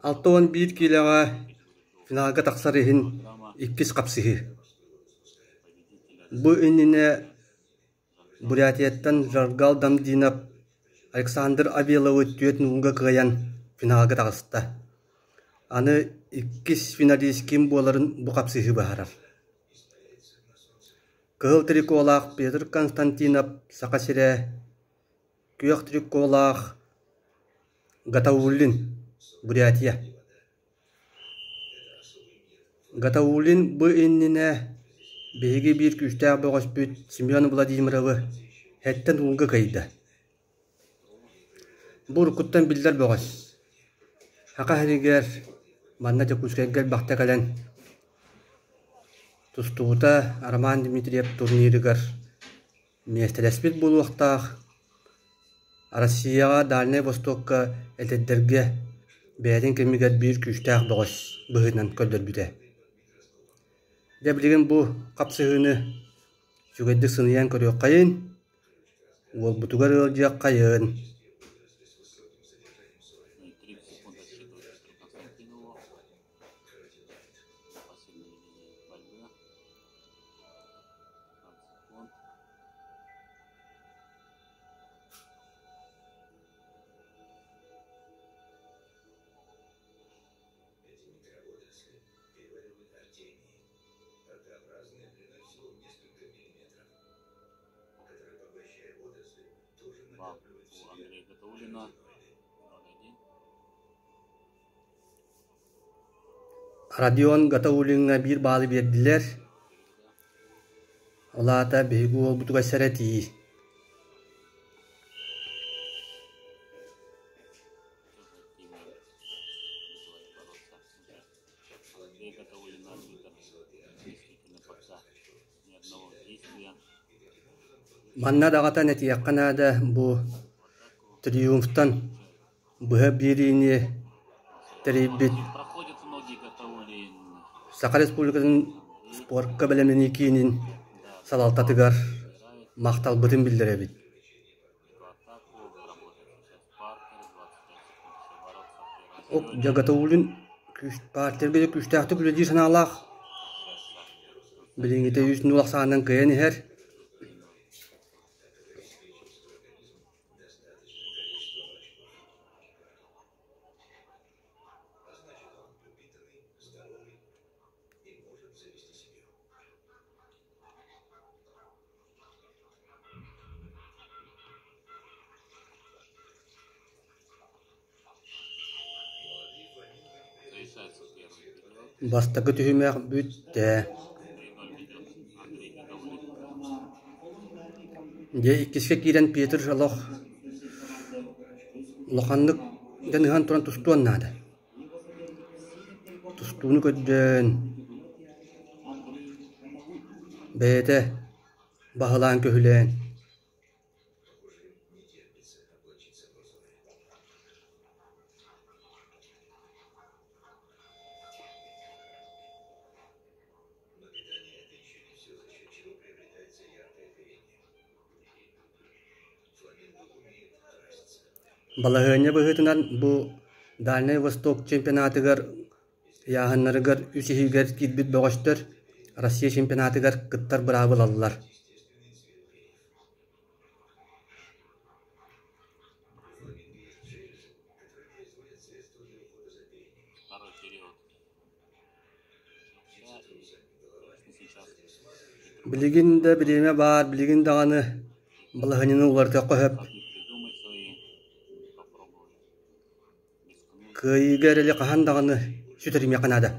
Алтон бир килеға финалга тақсарыхын иккис қапсыхы. Бу иннине Бурятияттан Жаргал Дамдинап Александр Абиловы түйетін ұңға кығаян финалга тағысты. Аны иккис финалист ким боларын бу қапсыхы бағарар. Кығыл триколақ Петр Константинов Сақасире, күйек триколақ Гатаулин Бурятия. Гатаулин бу иннине беги бир күштәк боғаш бүт Семен Владимировы әттен ұңғы кайды. Бұр күттен білдер боғаш. Хақа әрігер манна жакускайгер бақта кәлін. Тұстуыта Арман Дмитриев турнирігер местелеспет бұл уақтақ Россияға Дальний Востокқа әлдерге бәрін кемігер бір күштәк боғаш бұғынан көлдер бүді. Дәбілген бұ қапсығыны жүгеддік сыниян көрек қайын, ол бұтығар өлжек қайын. Радион Гатаулинға bir bağlı verdiler. Ola da beygu ol butuğa sereti. Manna dağıtan eti yakınada bu triumftan bu birini teribit Сақа Республиканың спортқа білімені кейінен салалтатығар мақтал бұтын білдірі бит. Оқ жағатауылын партер күштәқті бүледер саналақ. Біліңгеті 100 сағынан күйен әр. Бастағы түйімек бүтті. Де иккіске кейден Петр Жалоқ лоқандық дәніған тұран тұстуан нады. Тұстуыны көдден бәйті бағылан көхілен. Балағыне бұғытынан бұл Дальний Восток чемпионатығар яғынларығар үсігер килбит боғаштыр Россия чемпионатығар қыттар бұрабыл алылар. Білігінде білеме бар, білігінде ағаны балағынені оларды қойып Кыйгер эле кахандаганы сүтөрүм якынада.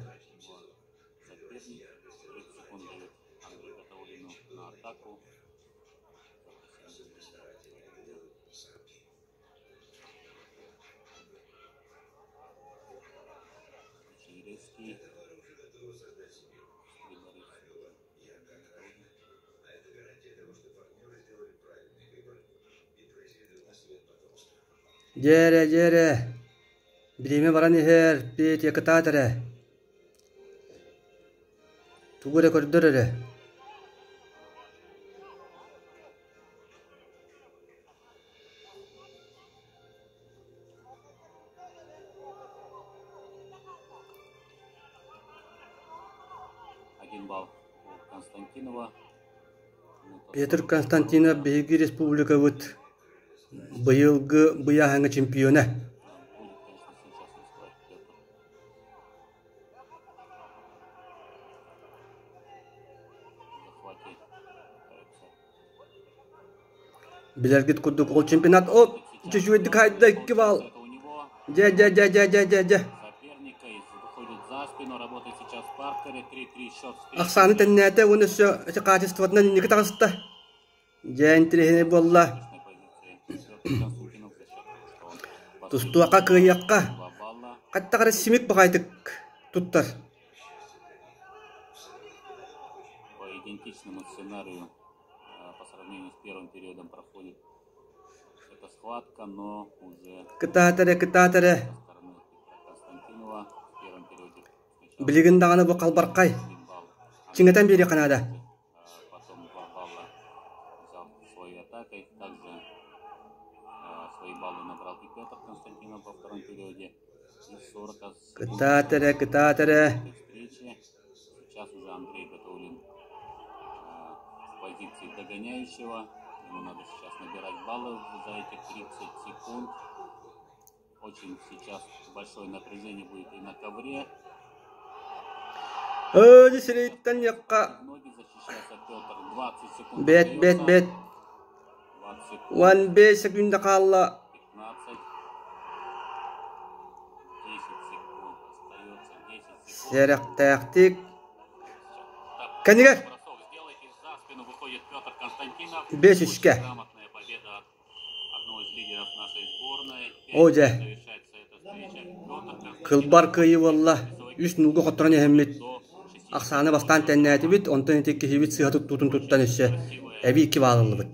Жере. Билеме баран ихер, бет якытатыры. Тугуре көрдөрөрө. балл у Константинова. Петр Константинов Бейги Республика вот быяхаңа чемпиона. Будет, конечно, сейчас рисковать Петр. Захватить пытается. Билергит курдук ол чемпионат. О, чешуйдік хайда 2 балл. Это у него Же. соперника и выходит за спину. Работает сейчас в партере. 3-3 счет. Ақсаны тәннәті оны сөй қатыстыватынан некі тағысты. Жән тірехіне болла. Константинов за счет того, что он Тұстуаққа күйеққа. 2 балла. Қаттағары семек бұғайтық тұттар. По идентичному сценарию по сравнению с первым периодом проходит эта схватка, но уже Кытатыры. со стороны Константинова в первом периоде сначала Білігін дағаны бұл қалбарқай. 1 балл, Чыңатан бері қанада. потом 2 балла взял своей атакой. Также свои баллы набрал и Петр Константинов во втором периоде. И 40 Кытатыры. встречи. Сейчас уже Андрей Гатаулин в позиции догоняющего. Ему надо сейчас набирать баллы за эти 30 секунд. Очень сейчас большое напряжение будет и на ковре. Öyle sireytten yakka. Ноги защищается Петр. 20 секунд. Bet. остается. 20 секунд. 15 секунда қалла. 15. 10 секунд. Остается 10 секунд. Серек тәқтік. Кәнеге? Бросок сделайте. За спину выходит Петр Константинов. 5-3. Грамотная победа одного из лидеров нашей сборной. Оже. Завершается эта встреча. Петр Кылбар күйі болла. 3 нұлғы қоттыран әммет. до 6 Ақсаны бастан тәннәті біт, онтан етекке хевит сыға тұттын тұттан үші. Әбі 2 балылы біт.